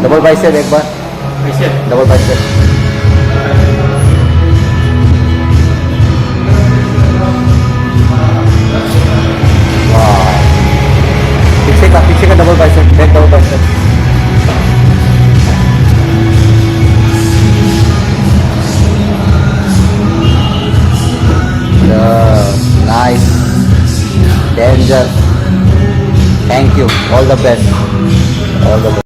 Double bicep एक बार, double bicep. पीछे का double bicep, back double bicep. Nice, danger. Thank you. All the best. All the best.